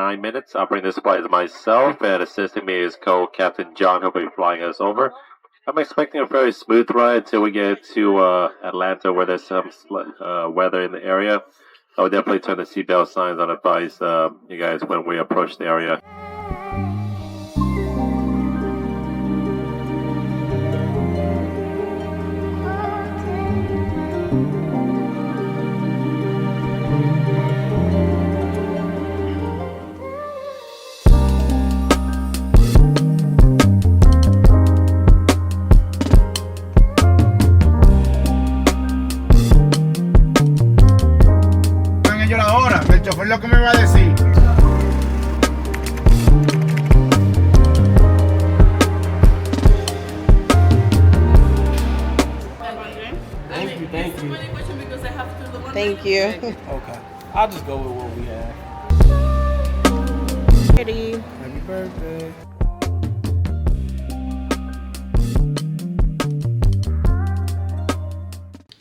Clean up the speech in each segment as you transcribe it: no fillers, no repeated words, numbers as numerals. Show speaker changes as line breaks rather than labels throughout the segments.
9 minutes. Operating this flight is myself, and assisting me is co-captain John, who'll be flying us over. I'm expecting a very smooth ride till we get to Atlanta, where there's some weather in the area. I would definitely turn the seatbelt signs on, advise you guys when we approach the area.
Lo que me va a decir.
Thank you.
Thank you.
Okay. I'll just go with what we have.
Pretty.
Happy birthday.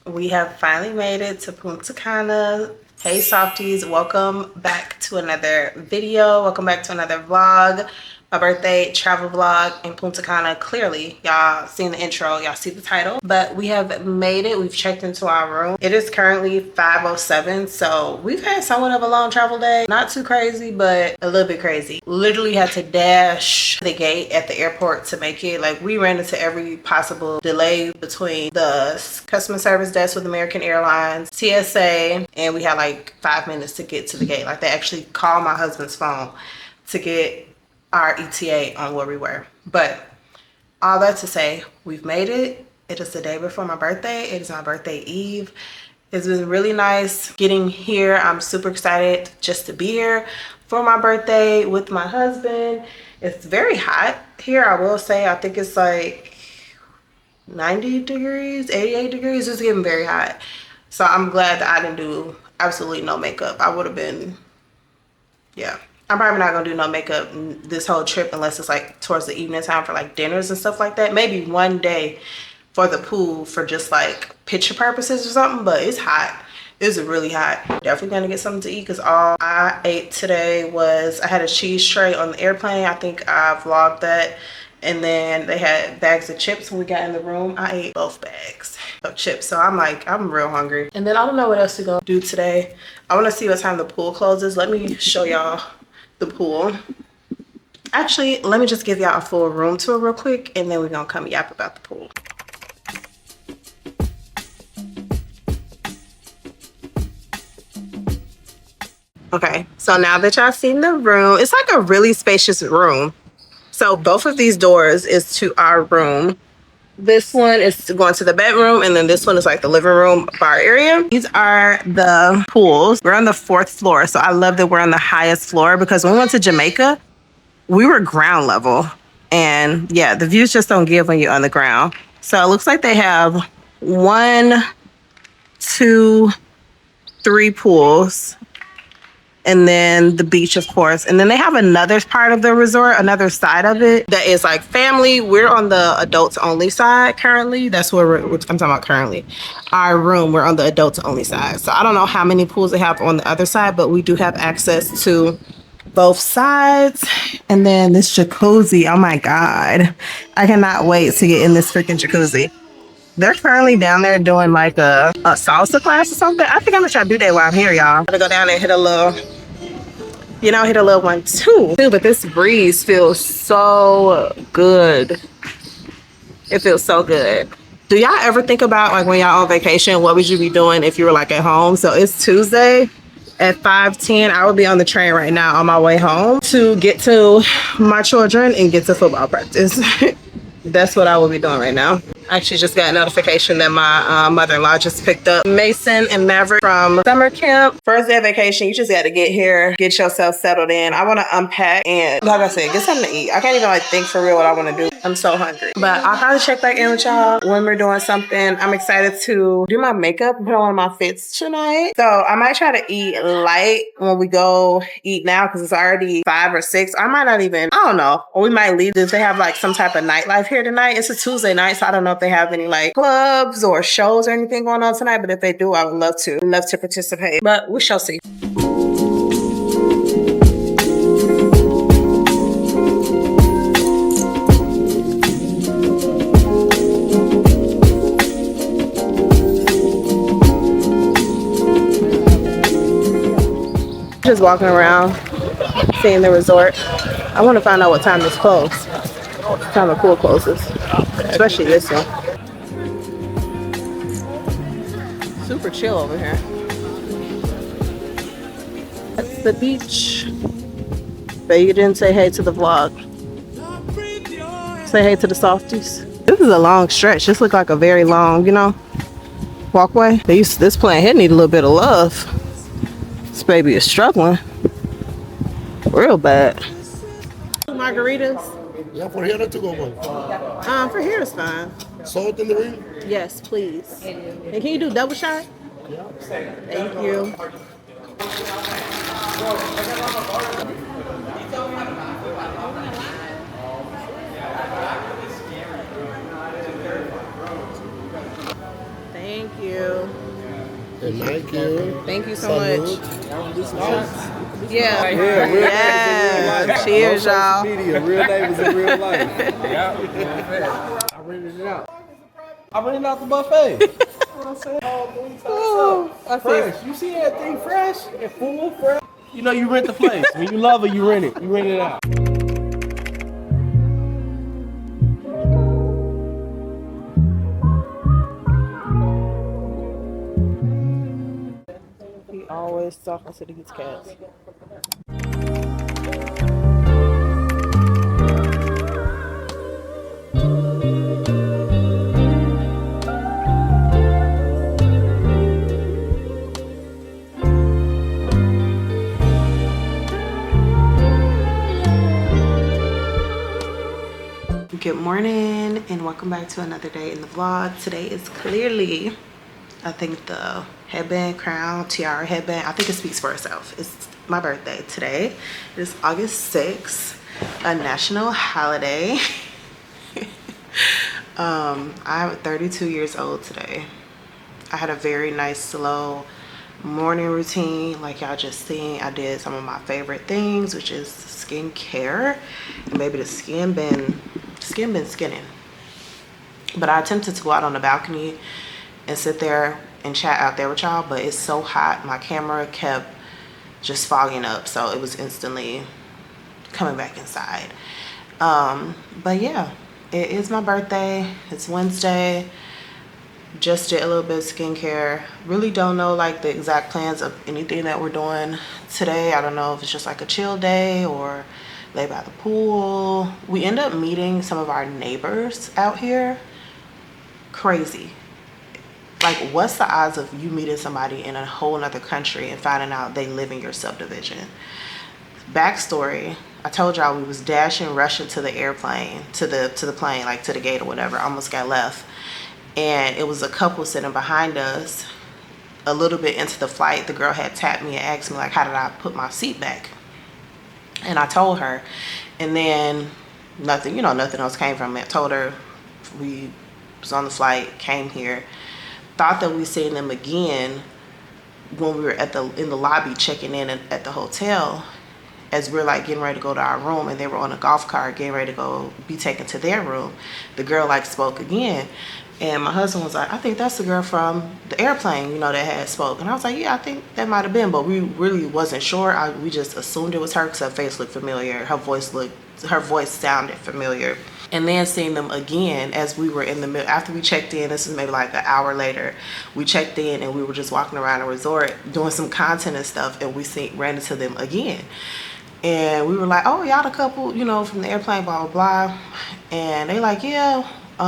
We have finally made it to Punta Cana. Hey softies, welcome back to another video. Welcome back to another vlog. My birthday travel vlog in Punta Cana. Clearly, y'all seen the intro, y'all see the title. But we have made it. We've checked into our room. It is currently 5:07, so we've had somewhat of a long travel day. Not too crazy, but a little bit crazy. Literally had to dash the gate at the airport to make it. Like, we ran into every possible delay between the customer service desk with American Airlines, TSA, and we had like 5 minutes to get to the gate. Like, they actually called my husband's phone to get our ETA on where we were. But all that to say, we've made it. It is the day before my birthday. It is my birthday eve. It's been really nice getting here. I'm super excited just to be here for my birthday with my husband. It's very hot here, I will say. I think it's like 90 degrees, 88 degrees. It's getting very hot. So I'm glad that I didn't do absolutely no makeup. I would have been, yeah. I'm probably not gonna do no makeup this whole trip unless it's like towards the evening time for like dinners and stuff like that. Maybe one day for the pool for just like picture purposes or something, but it's hot. It's really hot. Definitely gonna get something to eat because all I ate today was, I had a cheese tray on the airplane. I think I vlogged that. And then they had bags of chips when we got in the room. I ate both bags of chips. So I'm real hungry. And then I don't know what else we're gonna do today. I wanna see what time the pool closes. Let me show y'all the pool. Actually, let me just give y'all a full room tour real quick, and then we're gonna come yap about the pool. Okay, so now that y'all seen the room, it's like a really spacious room. So both of these doors is to our room. This one is going to the bedroom, and then this one is like the living room bar area. These are the pools. We're on the 4th floor, so I love that we're on the highest floor because when we went to Jamaica, we were ground level. And yeah, the views just don't give when you're on the ground. So it looks like they have 1, 2, 3 pools. And then the beach, of course. And then they have another part of the resort, another side of it that is like family. We're on the adults only side currently. That's where I'm talking about currently. Our room, we're on the adults only side. So I don't know how many pools they have on the other side, but we do have access to both sides. And then this jacuzzi, oh my God. I cannot wait to get in this freaking jacuzzi. They're currently down there doing like a salsa class or something. I think I'm gonna try to do that while I'm here, y'all. I'm gonna go down there and hit a little, hit a little one too. But this breeze feels so good. It feels so good. Do y'all ever think about like when y'all on vacation, what would you be doing if you were like at home? So it's Tuesday at 5:10. I would be on the train right now on my way home to get to my children and get to football practice. That's what I will be doing right now. I actually just got a notification that my mother-in-law just picked up Mason and Maverick from summer camp. First day of vacation, you just got to get here, get yourself settled in. I want to unpack and, like I said, get something to eat. I can't even like think for real what I want to do. I'm so hungry. But I'll probably check back in with y'all when we're doing something. I'm excited to do my makeup and put on my fits tonight. So I might try to eat light when we go eat now because it's already 5 or 6. I might not even, I don't know. Or we might leave if they have like some type of nightlife here tonight. It's a Tuesday night, so I don't know if they have any like clubs or shows or anything going on tonight. But if they do, I would love to participate. But we shall see. Just walking around, seeing the resort. I want to find out what time this closes. What time the pool closes, especially this one. Super chill over here. That's the beach. But you didn't say hey to the vlog. Say hey to the softies. This is a long stretch. This looks like a very long, you know, walkway. This plant here need a little bit of love. This baby is struggling real bad. Margaritas.
Yeah, for here to go one.
For here is fine.
Salt in the ring?
Yes, please. And can you do double shot?
Yeah.
Thank you. Thank you.
And thank you.
Thank you so much. Yeah.
Yeah,
Yeah. Cheers, y'all.
Media, real neighbors in real life. Yeah. I rented it out. I rented out the buffet. What I'm saying?
Ooh, I
Fresh. You see everything fresh and full fresh. You know you rent the place. When you love it, you rent it. You rent it out.
He always talking to these cats. Good morning and welcome back to another day in the vlog. Today is clearly, I think, the headband, crown, tiara headband. I think it speaks for itself. It's my birthday today. It is August 6th, a national holiday. I'm 32 years old today. I had a very nice, slow morning routine. Like y'all just seen, I did some of my favorite things, which is skincare. And maybe the skin been skinning. But I attempted to go out on the balcony and sit there and chat out there with y'all, but it's so hot. My camera kept just fogging up, so it was instantly coming back inside. But yeah, it is my birthday. It's Wednesday. Just did a little bit of skincare. Really don't know like the exact plans of anything that we're doing today. I don't know if it's just like a chill day or lay by the pool. We end up meeting some of our neighbors out here. Crazy. Like, what's the odds of you meeting somebody in a whole nother country and finding out they live in your subdivision? Backstory, I told y'all we was rushing to the airplane, to the plane, like to the gate or whatever. Almost got left. And it was a couple sitting behind us. A little bit into the flight, the girl had tapped me and asked me like, how did I put my seat back? And I told her, and then nothing else came from it. I told her we was on the flight, came here, thought that we seen them again when we were in the lobby checking in at the hotel, as we're like getting ready to go to our room, and they were on a golf cart getting ready to go be taken to their room. The girl like spoke again, and my husband was like, I think that's the girl from the airplane, you know, that had spoke. And I was like, yeah, I think that might have been, but we really wasn't sure. We just assumed it was her because her face looked familiar. Her voice sounded familiar. And then seeing them again as we were in the middle, after we checked in, this is maybe like an hour later, we checked in and we were just walking around the resort doing some content and stuff, and we ran into them again. And we were like, oh, y'all the couple, you know, from the airplane, blah, blah, blah. And they like, yeah,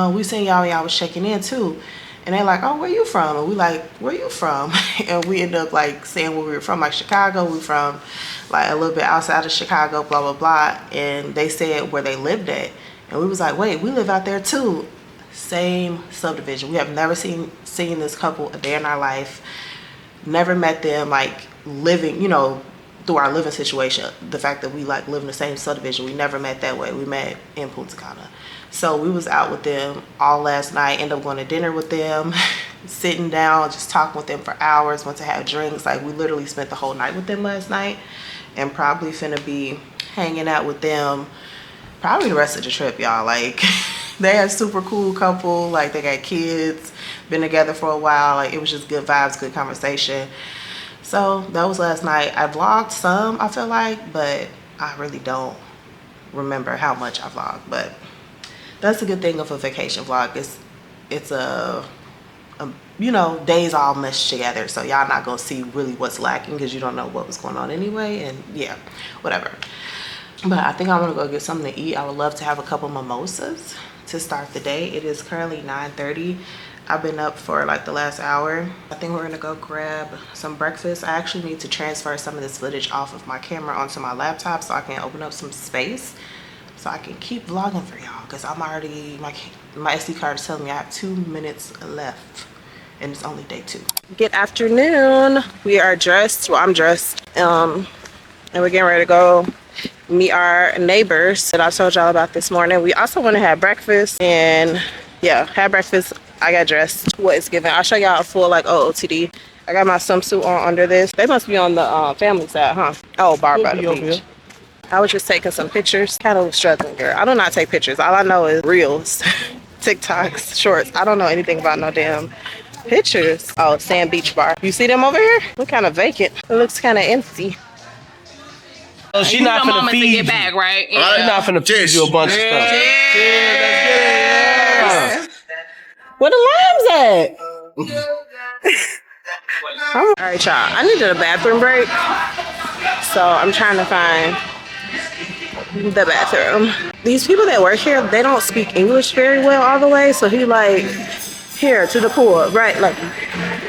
we seen y'all was checking in too. And they like, oh, where you from? And we like, where you from? And we end up like saying where we were from, like Chicago. We from like a little bit outside of Chicago, blah, blah, blah. And they said where they lived at. And we was like, wait, we live out there too. Same subdivision. We have never seen this couple a day in our life. Never met them like living, you know, through our living situation. The fact that we like live in the same subdivision, we never met that way. We met in Punta Cana. So we was out with them all last night, ended up going to dinner with them, sitting down, just talking with them for hours, went to have drinks. Like, we literally spent the whole night with them last night, and probably finna be hanging out with them probably the rest of the trip, y'all. Like, they are super cool couple. Like, they got kids, been together for a while. Like, it was just good vibes, good conversation. So that was last night. I vlogged some, I feel like, but I really don't remember how much I vlogged. But that's a good thing of a vacation vlog. It's a you know, days all meshed together, so y'all not gonna see really what's lacking because you don't know what was going on anyway. And yeah, whatever. But I think I'm gonna go get something to eat. I would love to have a couple mimosas to start the day. It is currently 9:30. I've been up for like the last hour. I think we're gonna go grab some breakfast. I actually need to transfer some of this footage off of my camera onto my laptop so I can open up some space so I can keep vlogging for y'all, because I'm already, my SD card is telling me I have 2 minutes left and it's only day 2. Good afternoon. We are dressed. Well, I'm dressed. And we're getting ready to go meet our neighbors that I told y'all about this morning. We also want to have breakfast, and yeah, have breakfast. I got dressed. What is given? I'll show y'all a full like OOTD. I got my swimsuit on under this. They must be on the family side, huh? Oh, bar by the beach. I was just taking some pictures. Kind of struggling, girl. I do not take pictures. All I know is reels, TikToks, shorts. I don't know anything about no damn pictures. Oh, Sand Beach Bar. You see them over here? Look kind of vacant. It looks kind of empty.
Oh, she not finna feed you.
Back, right?
Yeah. She not finna feed you a bunch of stuff. Cheers, let's get it. Yeah.
Where the limes at? All right, y'all. I needed a bathroom break, so I'm trying to find the bathroom. These people that work here, they don't speak English very well all the way, so he like, here to the pool, right? Like,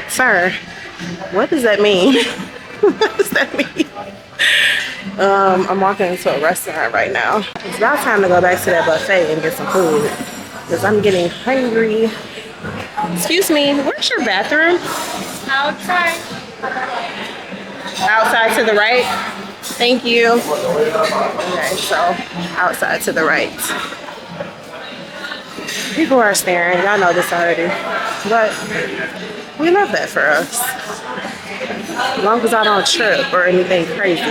sir, what does that mean? What does that mean? I'm walking into a restaurant right now. It's about time to go back to that buffet and get some food because I'm getting hungry. Excuse me, where's your bathroom?
Outside.
Outside to the right. Thank you. Okay, so outside to the right. People are staring. Y'all know this already, but we love that for us. As long as I don't trip or anything crazy.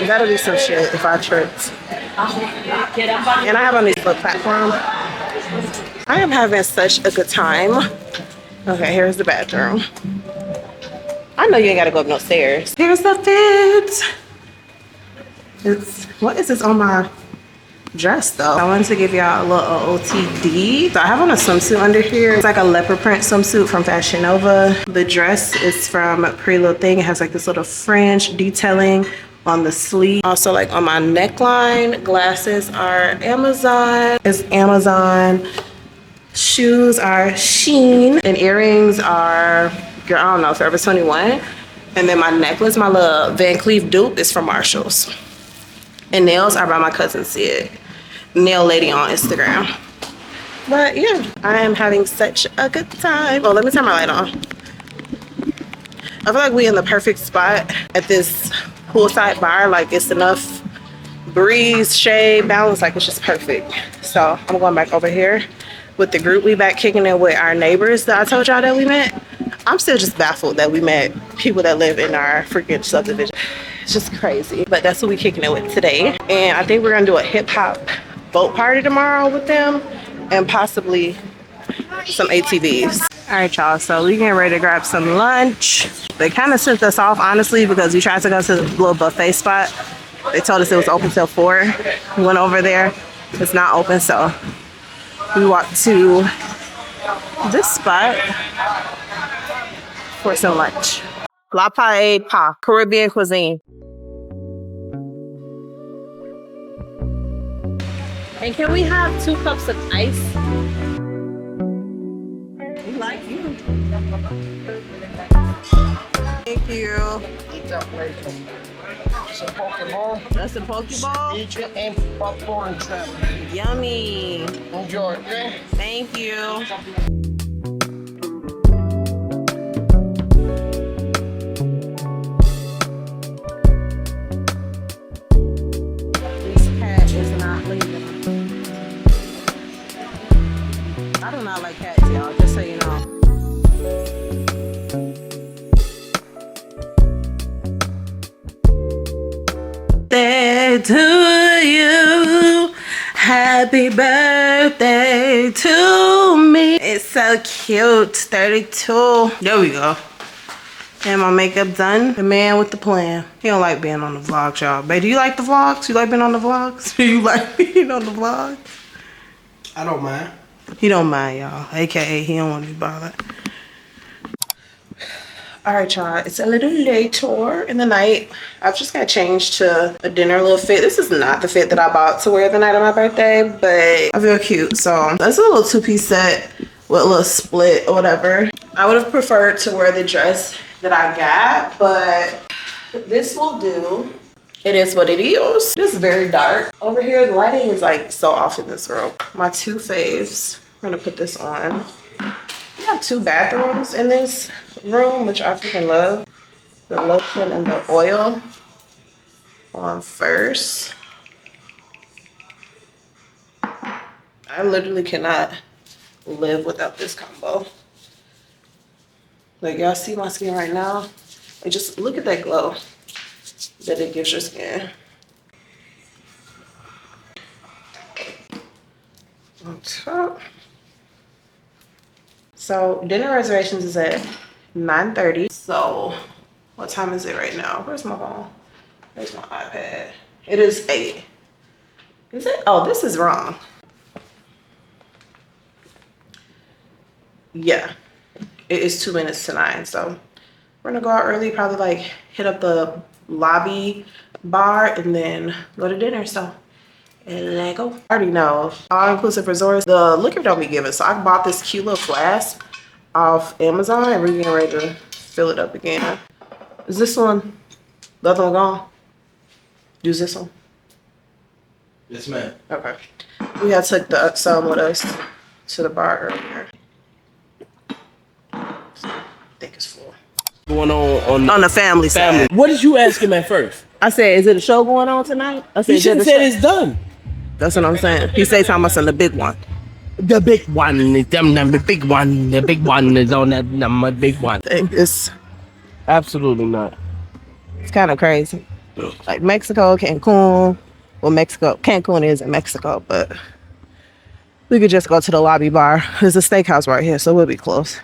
That'll be some shit if I tripped. And I have on this little platform. I am having such a good time. Okay, here's the bathroom. I know you ain't gotta go up no stairs. Here's the fit. What is this on my dress though? I wanted to give y'all a little OTD. So I have on a swimsuit under here. It's like a leopard print swimsuit from Fashion Nova. The dress is from Pretty Little Thing. It has like this little fringe detailing on the sleeve. Also like on my neckline. Glasses are Amazon. It's Amazon. Shoes are Shein. And earrings are, girl, I don't know, Forever 21. And then my necklace, my little Van Cleef dupe is from Marshalls. And nails are by my cousin Sid, nail lady on Instagram. But yeah, I am having such a good time. Oh, let me turn my light on. I feel like we in the perfect spot at this poolside bar. Like it's enough breeze, shade, balance, like it's just perfect. So I'm going back over here with the group. We back kicking it with our neighbors that I told y'all that we met. I'm still just baffled that we met people that live in our freaking subdivision. It's just crazy, but that's what we kicking it with today. And I think we're gonna do a hip hop boat party tomorrow with them and possibly some ATVs. All right, y'all, so we getting ready to grab some lunch. They kind of sent us off, honestly, because we tried to go to the little buffet spot. They told us it was open till 4. We went over there, it's not open, so we walked to this spot for some lunch. La Paella, Caribbean cuisine. And can we have 2 cups of ice? We like you. Thank you. That's a Pokeball?
Eat your popcorn trap.
Yummy.
Enjoy, okay?
Thank you. I do not like cats, y'all, just so you know. Birthday to you. Happy birthday to me. It's so cute. 32. There we go. And my makeup done. The man with the plan. He don't like being on the vlogs, y'all. Babe, do you like the vlogs? You like being on the vlogs? Do you like being on the vlogs?
I don't mind.
He don't mind, y'all. AKA, he don't want to be bothered. All right, y'all. It's a little later in the night. I've just got changed to a dinner little fit. This is not the fit that I bought to wear the night of my birthday, but I feel cute. So that's a little two-piece set with a little split or whatever. I would have preferred to wear the dress that I got, but this will do. It is what it is. This is very dark. Over here, the lighting is like so off in this room. My two faves. I'm gonna put this on. We have two bathrooms in this room, which I freaking love. The lotion and the oil on first. I literally cannot live without this combo. Like, y'all see my skin right now? Like, just look at that glow that it gives your skin. On top. So dinner reservations is at 9:30. So what time is it right now? Where's my phone? Where's my iPad? It is 8. Is it? Oh, this is wrong. Yeah, it is 2 minutes to 9. So we're gonna go out early, probably like hit up the lobby bar and then go to dinner. So and let go. I already know all-inclusive resorts, the liquor don't be given. So I bought this cute little flask off Amazon and we're getting ready to fill it up again. Is this one, the other one gone? Use this one?
Yes, ma'am.
Okay. We had took the some with us to the bar earlier. So, I think it's full.
Going on
the family side.
What did you ask him at first?
I said, is it a show going on tonight? I said,
He should have said it's done.
That's what I'm saying. He said talking about the big one.
The big one is the big one. The big one is on that number. Big one.
It's
Absolutely not.
kind of crazy. Like Mexico, Cancun. Well, Mexico, Cancun is in Mexico, but we could just go to the lobby bar. There's a steakhouse right here, so we'll be close.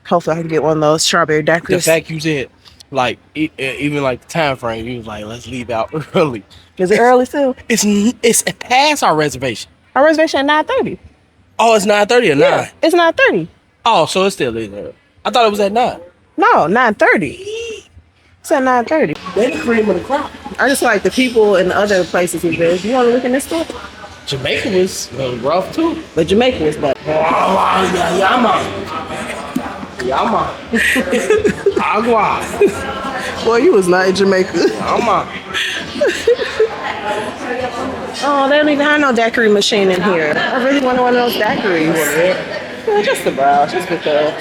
Hopefully, I can get one of those strawberry
The
daiquiris.
fact you said, like, even like the time frame, you was like, let's leave out early.
Is it early still?
It's past our reservation.
Our reservation at 9:30.
Oh, it's 9:30 or 9?
It's 9:30.
Oh, so it still is early. I thought it was at 9.
No, 9:30. It's at 9:30.
They the cream of the crop.
I just like the people in the other places we've been. You want to look in this store?
Jamaica was rough too.
But Jamaica was better.
Yama. Agua.
Boy, you was not in Jamaica.
Yama.
Oh, they don't even have no daiquiri machine in here. I really wanted one of those daiquiris. Yeah, just to browse, just because.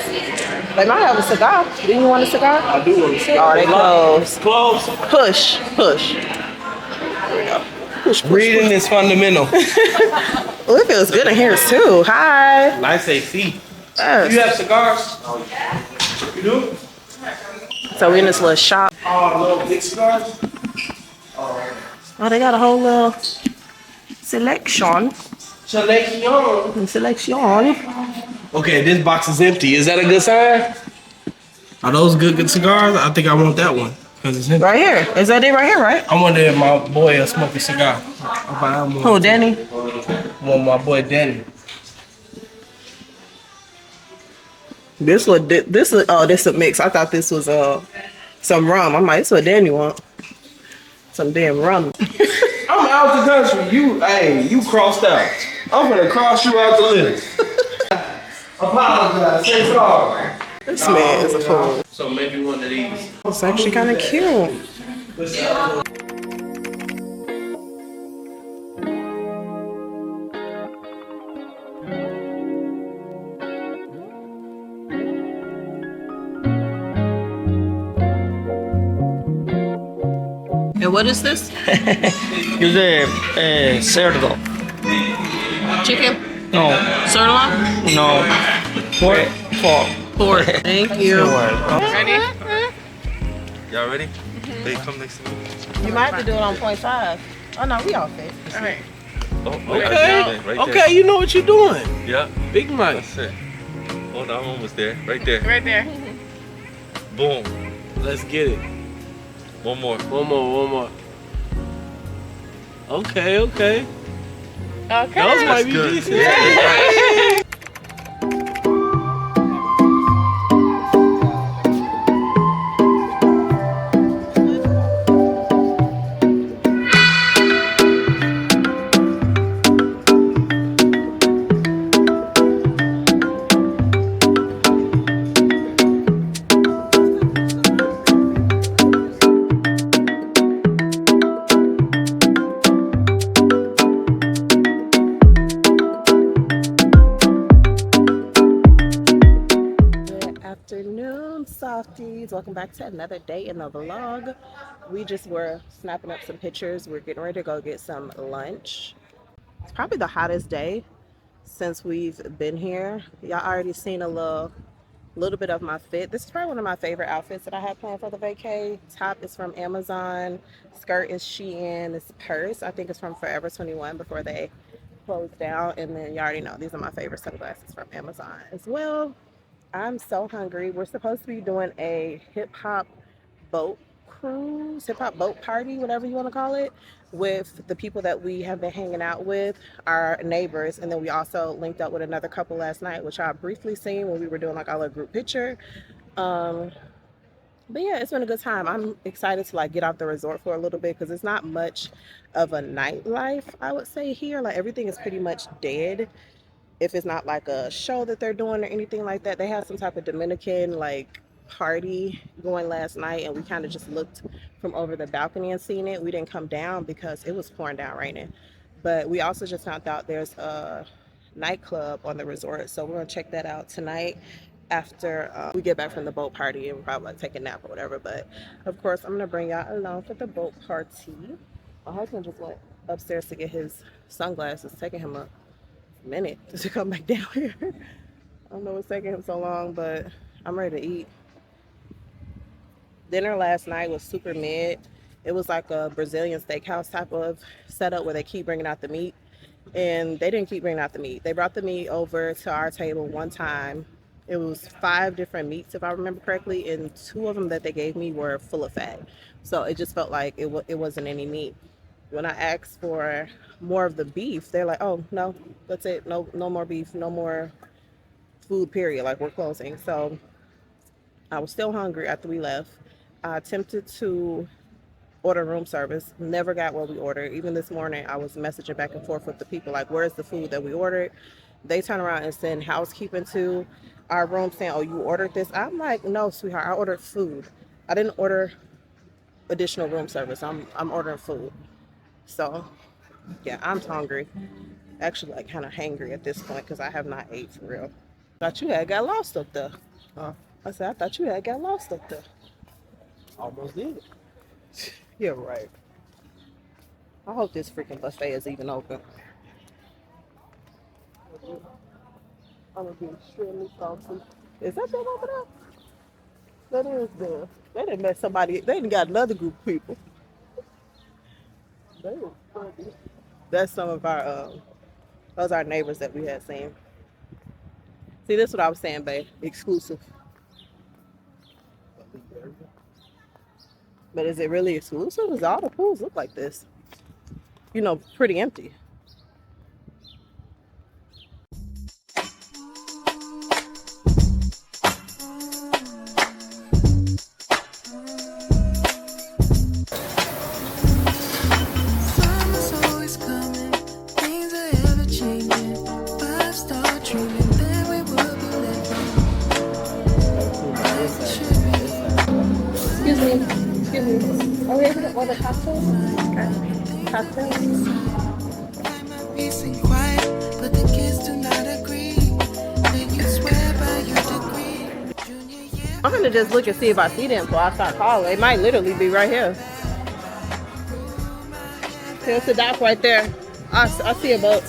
They might have a cigar. Do you want a cigar?
I do want to say.
Oh, they closed.
Close.
Push. There we go. Push.
Reading is fundamental.
Oh, it feels good in here too. Hi.
Nice AC.
Yes.
You have cigars? You do?
So we're in this little shop.
Oh, little big cigars?
Oh, they got a whole little selection. Selection.
Okay, this box is empty. Is that a good sign? Are those good cigars? I think I want that one. Cause it's empty.
Right here. Is that it right here, right?
I wonder if my boy will smoke a cigar. I'll buy him one.
Who, Danny?
One, my boy Danny.
This a mix. I thought this was some rum. I'm like, this what Danny want. Some damn rum.
I'm out the country. You crossed out. I'm gonna cross you out the list. Apologize. Say sorry.
This man is a fool.
So maybe one of these.
It's actually kind of cute. And what is this?
It's a cerdo.
Chicken?
No,
Sirloin?
no. Pork.
Pork. Thank you.
Ready? Y'all ready? Hey, come next to me.
You might have to do it on 0.5. Oh no, we all fit.
Oh,
Okay.
right
Okay,
there.
you know what you're doing.
Yeah,
Big Mike.
that's it. Oh, that one was there. Right there.
Right there.
Boom.
Let's get it.
One more.
One more. Okay.
Okay.
Those might be
good.
decent.
Afternoon, softies. Welcome back to another day in the vlog. We just were snapping up some pictures. We're getting ready to go get some lunch. It's probably the hottest day since we've been here. Y'all already seen a little bit of my fit. This is probably one of my favorite outfits that I had planned for the vacay. Top is from Amazon, skirt is Shein, this purse I think it's from Forever 21 before they closed down, and then you already know these are my favorite sunglasses from Amazon as well. I'm so hungry. We're supposed to be doing a hip-hop boat cruise, hip-hop boat party, whatever you want to call it, with the people that we have been hanging out with, our neighbors. And then we also linked up with another couple last night, which I briefly seen when we were doing like our little group picture. But yeah, it's been a good time. I'm excited to like get off the resort for a little bit because it's not much of a nightlife, I would say, here. Like everything is pretty much dead. If it's not like a show that they're doing or anything like that. They had some type of Dominican like party going last night, and we kind of just looked from over the balcony and seen it. We didn't come down because it was pouring down raining. But we also just found out there's a nightclub on the resort, so we're gonna check that out tonight after we get back from the boat party, and we'll probably like take a nap or whatever. But of course I'm gonna bring y'all along for the boat party. My husband just went upstairs to get his sunglasses, taking him a minute to come back down here. I don't know what's taking him so long, but I'm ready to eat. Dinner last night was super mid. It was like a Brazilian steakhouse type of setup where they keep bringing out the meat, and they didn't keep bringing out the meat. They brought the meat over to our table one time. It was 5 different meats if I remember correctly, and 2 of them that they gave me were full of fat, so it just felt like it wasn't any meat. When I asked for more of the beef, they're like, oh no, that's it, no more beef, no more food, period, like we're closing. So I was still hungry after we left. I attempted to order room service, never got what we ordered. Even this morning I was messaging back and forth with the people like, where's the food that we ordered? They turn around and send housekeeping to our room saying, oh, you ordered this? I'm like, no sweetheart, I ordered food. I didn't order additional room service. I'm ordering food. So yeah, I'm hungry. Actually, like kind of hangry at this point because I have not ate for real. Thought you had got lost up there. I said, I thought you had got lost up there.
Almost did.
You're right. I hope this freaking buffet is even open. I'm gonna be extremely salty. Is that them over there? That is there. They didn't met somebody. They didn't got another group of people. They were funny. That's some of our those are our neighbors that we had seen. See, this is what I was saying, babe. Exclusive. But is it really exclusive? Because all the pools look like this. You know, pretty empty. Order cocktails? Okay. Cocktails. I'm gonna just look and see if I see them before I start calling. They might literally be right here. There's a dock right there. I see a boat.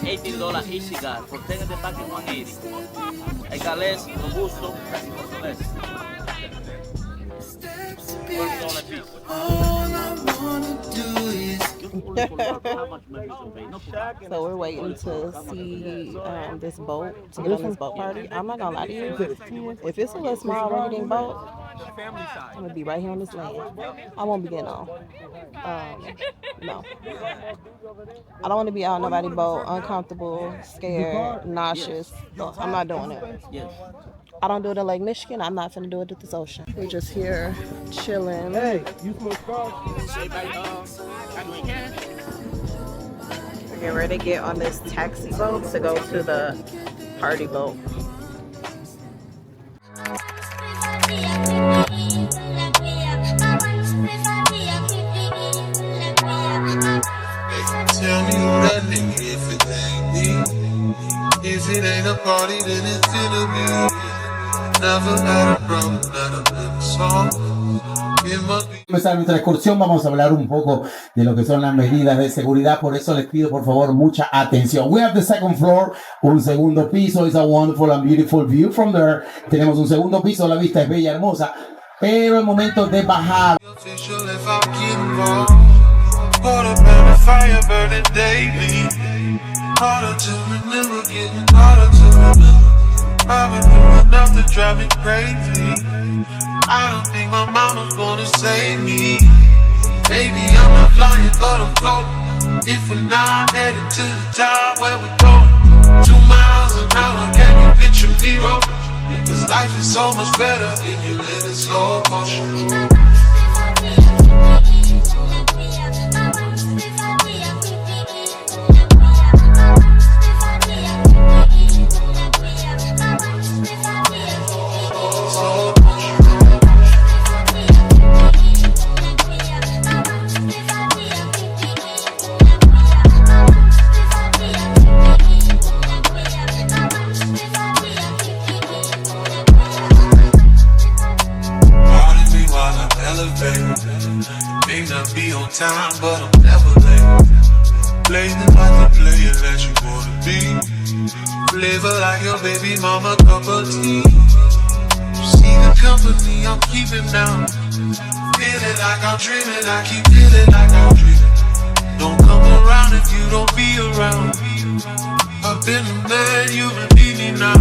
$18 each cigar. For 10 of the packet, 180. I got less, Robusto, also less. $12 piece. All I wanna do is
So we're waiting to see this boat, to get on this boat party. I'm not gonna lie to you. If it's a little small raggedy boat, I'm gonna be right here on this land. I won't be getting on. No. I don't want to be out on nobody's boat, uncomfortable, scared, nauseous. I'm not doing it. I don't do it in Lake Michigan. I'm not finna do it at this ocean. We're just here chilling.
Hey, you smoke cars?
We're getting ready to get on this taxi boat to go to the party boat.
Tell me who that nigga if it ain't me. If it ain't a party, then it's gonna be. Never had a problem that I've been solved. It must be.
Empezar nuestra excursión, vamos a hablar un poco de lo que son las medidas de seguridad, por eso les pido por favor mucha atención. We have the second floor, un segundo piso, it's a wonderful and beautiful view from there. Tenemos un segundo piso, la vista es bella, hermosa, pero en momentos de bajada.
Water burning, fire burning daily. Harder to remember, getting harder to remember. I've been through enough to drive me crazy. I don't think my mama's gonna save me. Baby, I'm not flying, but I'm floating. If we're not headed to the top where we're going, 2 miles an hour, can you picture me rolling? Cause life is so much better if you live in slow motion. May not be on time, but I'm never late. Playing like the player that you wanna be. Flavor like your baby mama cup of tea. You see the company I'm keeping now. Feeling like I'm dreaming, I keep feeling like I'm dreaming. Don't come around if you don't be around. I've been the man, you believe me now.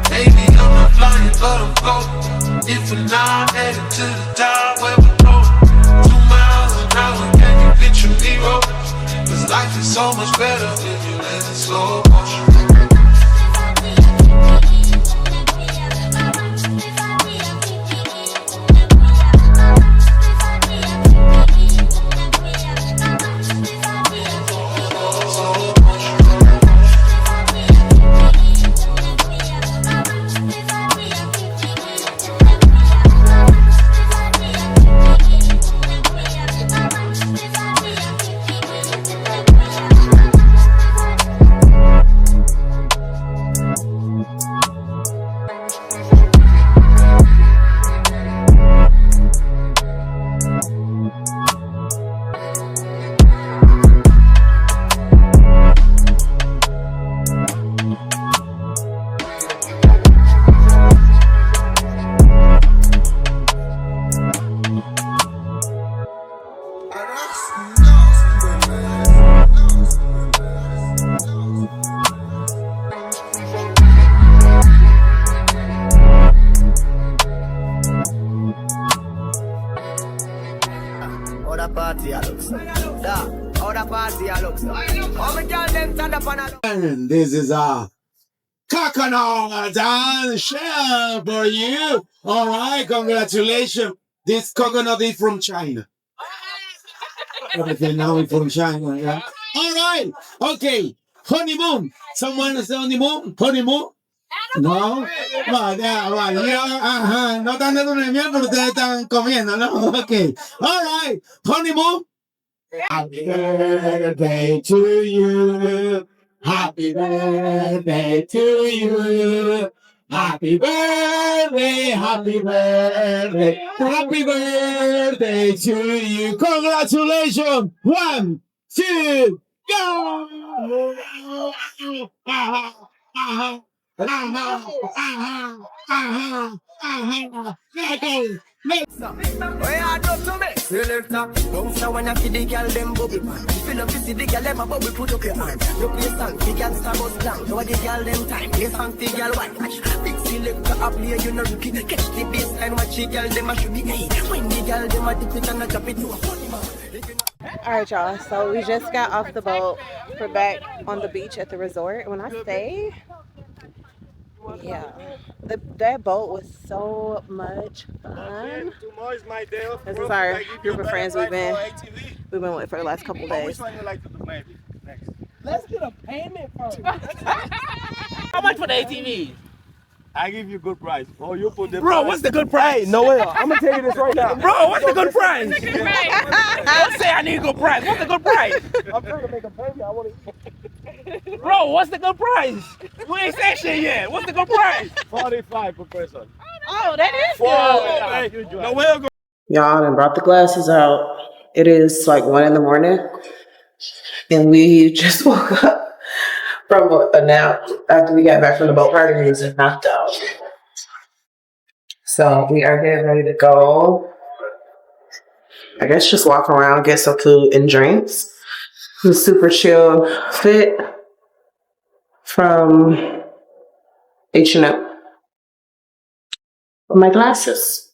Baby, I'm not flying, but I'm floating. If we're not headed to the top where we're going, 2 miles an hour, can you picture me rolling? Cause life is so much better if you live in slow motion.
And this is a coconut and shell for you. All right, congratulations. This coconut is from China. Everything now is from China. Yeah. All right, okay. Honeymoon. Someone is honeymoon. Honeymoon. No, vale, ajá, no están dando una miel, pero ustedes están comiendo, ¿no? Okay, all right, honeymoon. Happy birthday to you. Happy birthday to you. Happy birthday, happy birthday, happy birthday to you. Congratulations. 1, 2, go.
What you do to me? Selector, bounce a one for the girl them bubble man. Fill up the girl them a bubble, put up your hand. You play song, the girl star bus down. Now the girl them time, play song, the girl white. Big selector up here, you know rookie. Catch the baseline, watch the girl them a should be. Hey, when the girl them a dip it and a drop it to a funny man.
All right, y'all. So we just got off the boat. We're back on the beach at the resort. When I say, yeah, that boat was so much fun. This is our group of friends we've been with for the last couple days.
Let's get a payment first.
How much for the ATV?
I give you good price. Oh, you put the
Bro, what's the good price? No way. I'm gonna tell you this right now.
Bro, what's the good price? Don't say I need a good price. What's the good price?
I'm trying to make a payment. I want to.
Bro, what's the good price? We ain't said shit yet. What's the good price?
45 per person.
Oh, that is good.
No way.
Y'all done brought the glasses out. It is like 1 in the morning. And we just woke up from a nap after we got back from the boat party. We was knocked out. So we are getting ready to go. I guess just walk around, get some food and drinks. Some super chill fit from H&M. My glasses.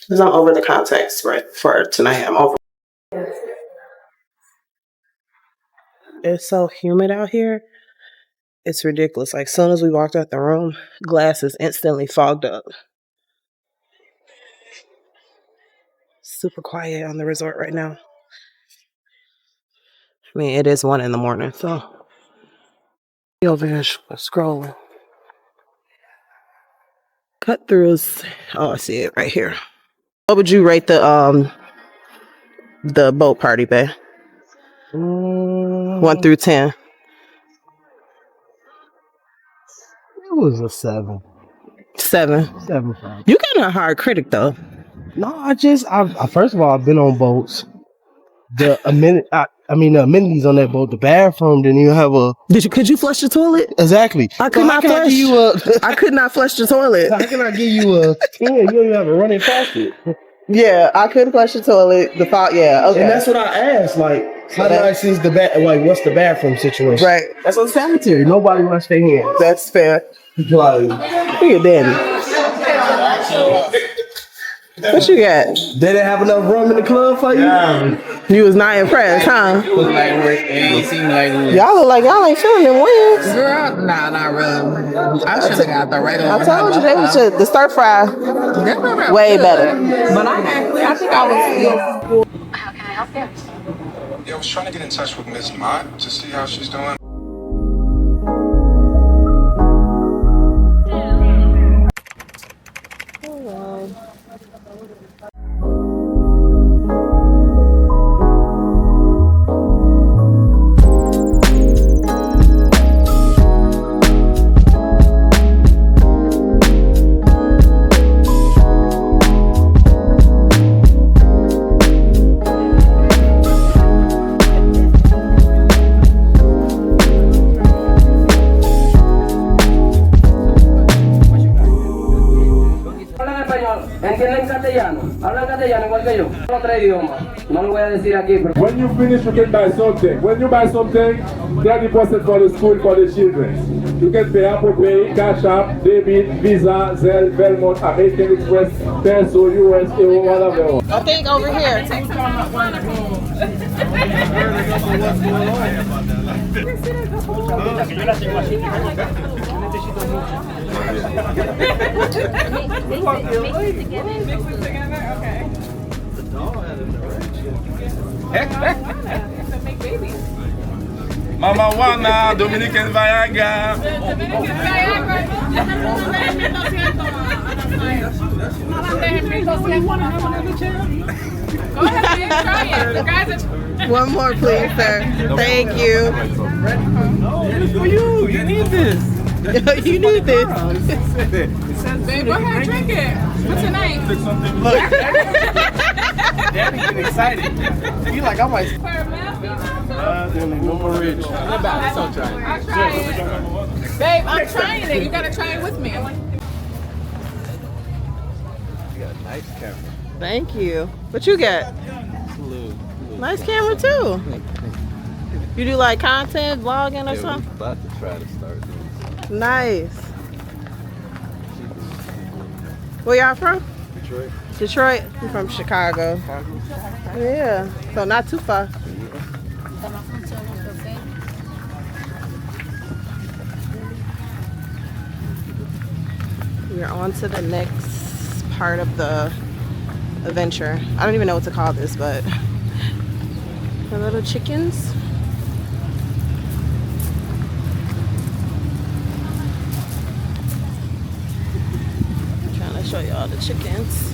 Because I'm over the contacts right for tonight. I'm over. It's so humid out here. It's ridiculous. Like, as soon as we walked out the room, glasses instantly fogged up. Super quiet on the resort right now. I mean, it is 1 in the morning, so. Over here scrolling. Cut throughs. Oh, I see it right here. What would you rate the boat party, babe? 1 through 10.
It was a 7.
7.
7.5.
You kind of a hard critic, though.
No, I first of all, I've been on boats. The amenities on that boat, the bathroom didn't even have a.
Could you flush the toilet?
Exactly.
I could not flush. I could not flush the toilet.
How can I give you a 10? You don't even have a running faucet.
Yeah, I couldn't flush the toilet. The fault, yeah, okay.
And that's what I asked. Like, how nice is the what's the bathroom situation?
Right.
That's unsanitary. Nobody wants their hands.
That's fair.
Like,
look at Danny. What you got?
They didn't have enough room in the club for you?
You was not impressed, huh?
Look like work. It ain't seem like work.
Y'all look like y'all ain't feeling them wings.
Girl, nah, not really. I should have got the regular.
I told you the stir fry way better.
But I think I was.
How can I help you?
Yeah, I was trying to get in touch with Miss Mott to see how she's doing.
When you finish, you can buy something. When you buy something, 30% for the school for the children. You can pay Apple Pay, Cash App, Debit, Visa, Zelle, Belmont, American Express, Peso, US, Euro, whatever.
I think over here.
Mama Juana, Dominican Viagra.
Go ahead and try it. The guys are...
One more, please, sir. Thank you.
For you. You need this.
You need this.
Babe, go ahead and drink it. What's your name?
Look. Daddy getting excited. He like, I might. No more rich.
I'll try it. Babe, I'm trying it. You gotta try it with me.
You got a nice camera.
Thank you. What you got? Nice camera too. You do like content, vlogging or something?
About to try to start doing something.
Nice. Where y'all from?
Detroit.
Detroit? I'm from Chicago. Yeah, so not too far. We're on to the next part of the adventure. I don't even know what to call this, but the little chickens. I'm trying to show you all the chickens.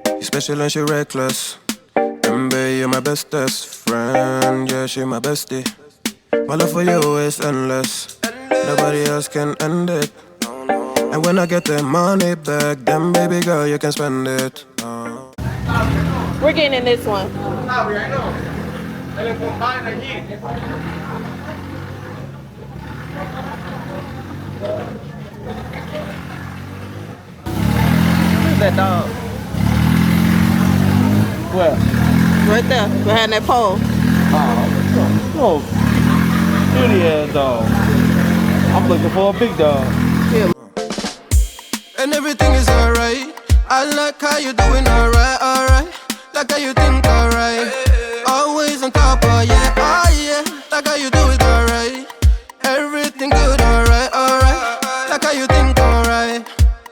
You special and she reckless. Remember, you're my bestest friend. Yeah, she my bestie. My love for you is endless. Nobody else can end it. And when I get the money back, then baby girl, you can spend it.
We're getting in this one. Where's that dog?
Where?
Right there, behind that pole.
Oh, beauty ass dog. I'm looking for a big dog.
Yeah.
And everything is alright. I like how you doing alright, alright. Like how you think alright. Always on top, oh yeah, oh yeah. Like how you do it alright. Everything good, alright, alright. Like how you think alright.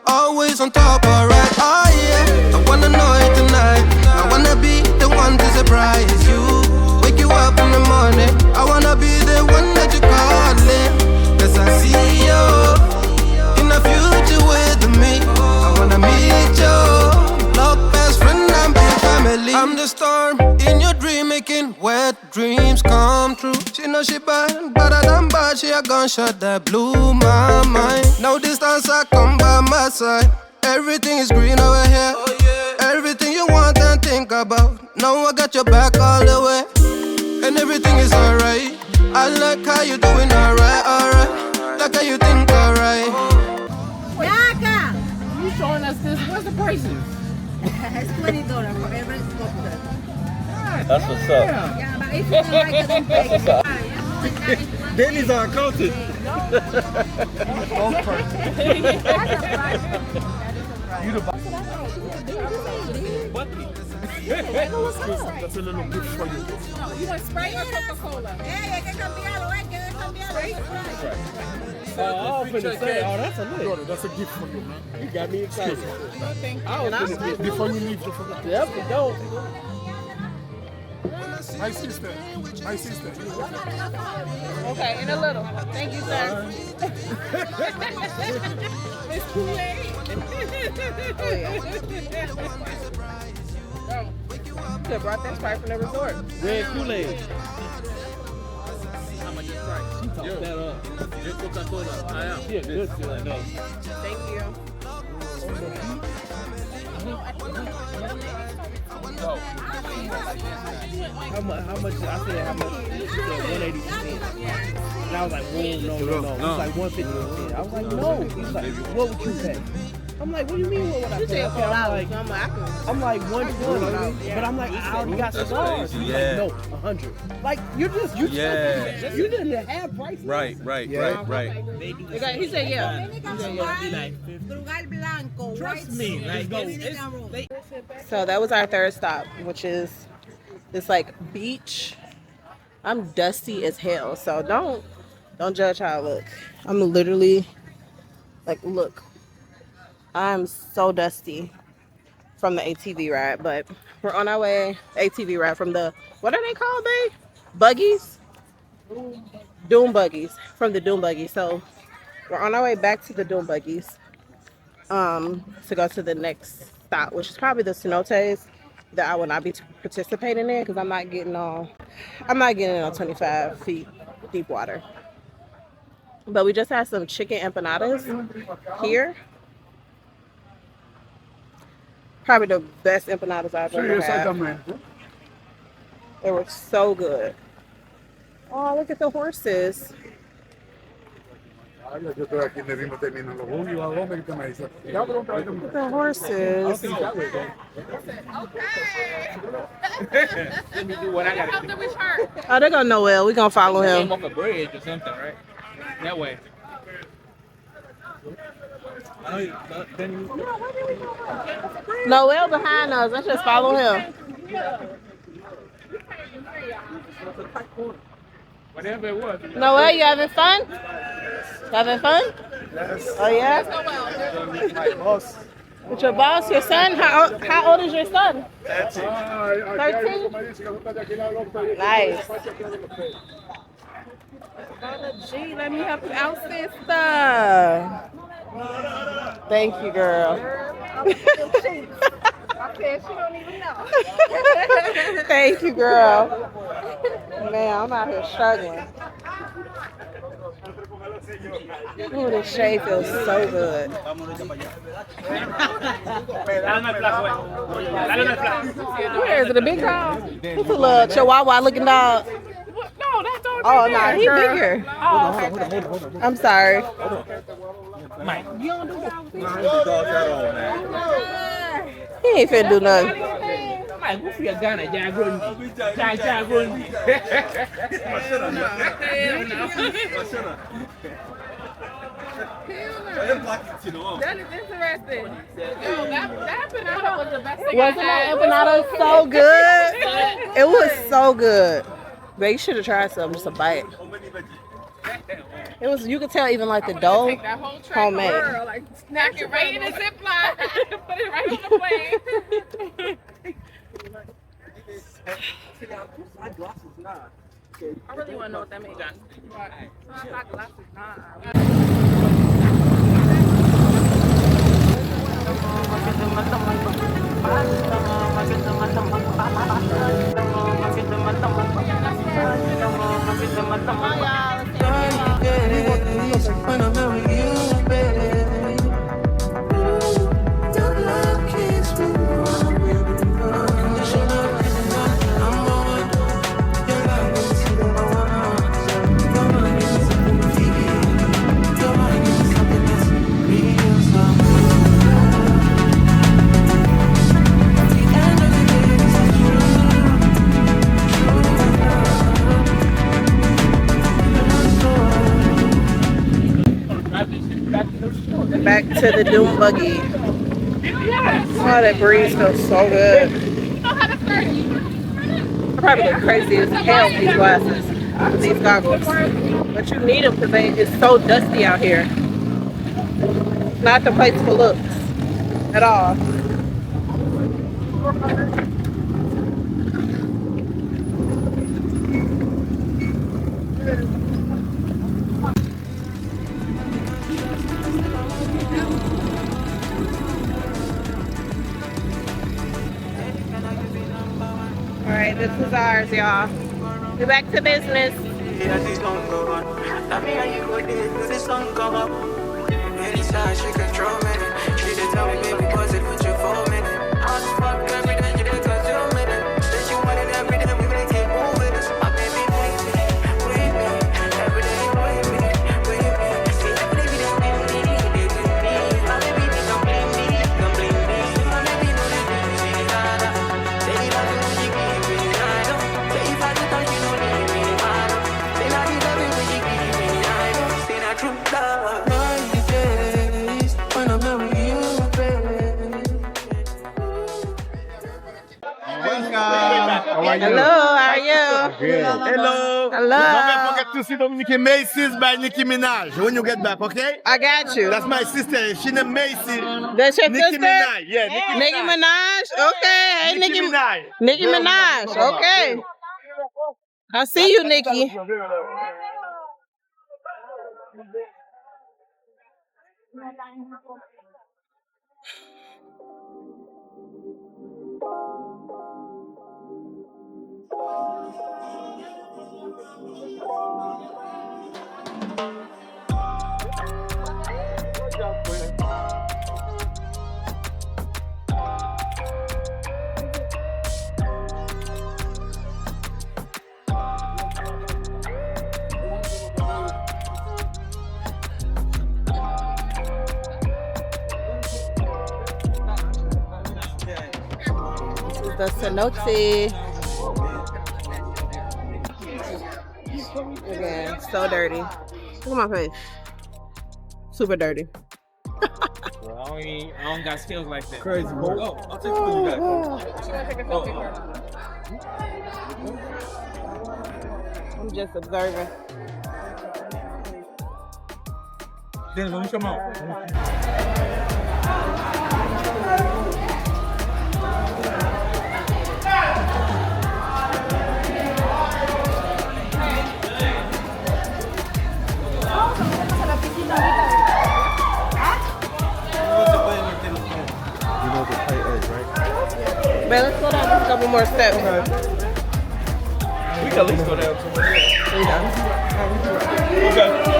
Always on top, alright, oh yeah. I wanna know it tonight. I wanna be the one to surprise you. Wake you up in the morning. I wanna be the one that you calling. Cause I see you in the future with me. I wanna meet you. Love best friend and big family. I'm the storm in your dream, making wet dreams come true. She know she bad, but I done bad. She a gunshot that blew my mind. No distance, I come by my side. Everything is green over here. Everything you want and think about. Now I got your back all the way. And everything is alright. I like how you doing alright, alright. Like how you think alright.
Yaka! You showing us this? What's the prices? It's $20 for every sculpture.
That's what's up.
Yeah, but if you don't like it, don't pay.
That's what's up. Denny's are coated. You the That's a little gift for you.
You want Sprite or Coca-Cola? Yeah, que cambiarlo, hay que cambiarlo.
I was finna say, oh, that's a lick. That's a gift for you, man. You got me excited. I was finna get before you leave, don't forget. Yep, we don't. My sister. My sister.
Okay, in a little. Thank you, sir. It's too late.
Oh, yeah. You could have brought that Sprite from the resort.
Red Kool-Aid.
How much is price?
She talked that up.
Just Coca-Cola.
She a good still, I know.
Thank you.
How much? I said how much? She said 180. And I was like, whoa, no. It was like 150. I was like, no. He's like, what would you pay? I'm like, what do you mean what would I pay? I'm like 140, but I'm like, I already got cigars. He's like, no, 100. Like, you didn't have prices.
Right.
He said, yeah.
Trust me. Let's go.
So that was our third stop, which is this like beach. I'm dusty as hell, so don't judge how I look. I'm literally like, look. I'm so dusty from the ATV ride, but we're on our way. ATV ride from the, what are they called, babe? Buggies? Doom buggies. From the Doom buggies. So we're on our way back to the Doom buggies to go to the next stop, which is probably the cenotes that I will not be participating in because I'm not getting on 25 feet deep water. But we just had some chicken empanadas here. Probably the best empanadas I've ever had. They were so good. Oh, look at the horses.
Yo estoy aquí en el ritmo terminando. ¿A dónde que te me dice?
The horses.
Let me do what I gotta do.
Oh, they're gonna Noel. We're gonna follow him.
Came off a bridge or something, right? That way.
Noel behind us. Let's just follow him.
Whatever it was.
Noel, you having fun? Having fun?
Yes.
Oh yeah?
My boss.
With your boss, your son? How old is your son?
13.
13? Nice. Gee, let me help you out, sister. Thank you, girl.
I said she don't even know.
Thank you, girl. Man, I'm out here struggling. Ooh, this shade feels so good. Where is it? A big dog? It's a little chihuahua looking dog.
No, that's all.
Oh, no, he bigger.
Oh,
I'm sorry.
Mike, you don't do that.
He ain't finna do nothing.
Mike, what's your Ghana? Jagundi. Jagundi.
That is interesting. Yo, that empanada was the best thing
Wasn't that empanada so good? It was so good. But you should have tried some, just a bite. It was, you could tell even like the dough,
Take that whole tray
homemade.
World, like snack it right in a Ziploc, put it right on the plate. I really want to know what that means.
When I'm out with you, baby. Your love keeps me warm. Unconditional, I'm on. Your love is something I want. Your mind is something to feel. Your mind is something that's real. At the end of the day, this is
Back to the Doom Buggy. Oh, that breeze feels so good. I probably look crazy as hell with these glasses, with these goggles. But you need them because it's so dusty out here. Not the place for looks at all. Alright, this is ours, y'all. We're back to business. Hello, how are you?
Hello.
Hello.
Don't forget to see Dominican Macy's by Nicki Minaj when you get back, okay?
I got you.
That's my sister. She named Macy.
That's your
Nicki
sister?
Minaj. Yeah,
Nicki Minaj? Okay. Hey, Nicki Minaj. Nicki Minaj. Okay. I see you, Nicki. is the cenote. Again, so dirty. Look at my face. Super dirty.
Well, I don't got skills like that.
Crazy.
Oh, I'll take you back.
I'm just observing.
Then let me come out.
Man, let's go down just a couple more steps.
We can at least go down somewhere.
We done.
Okay.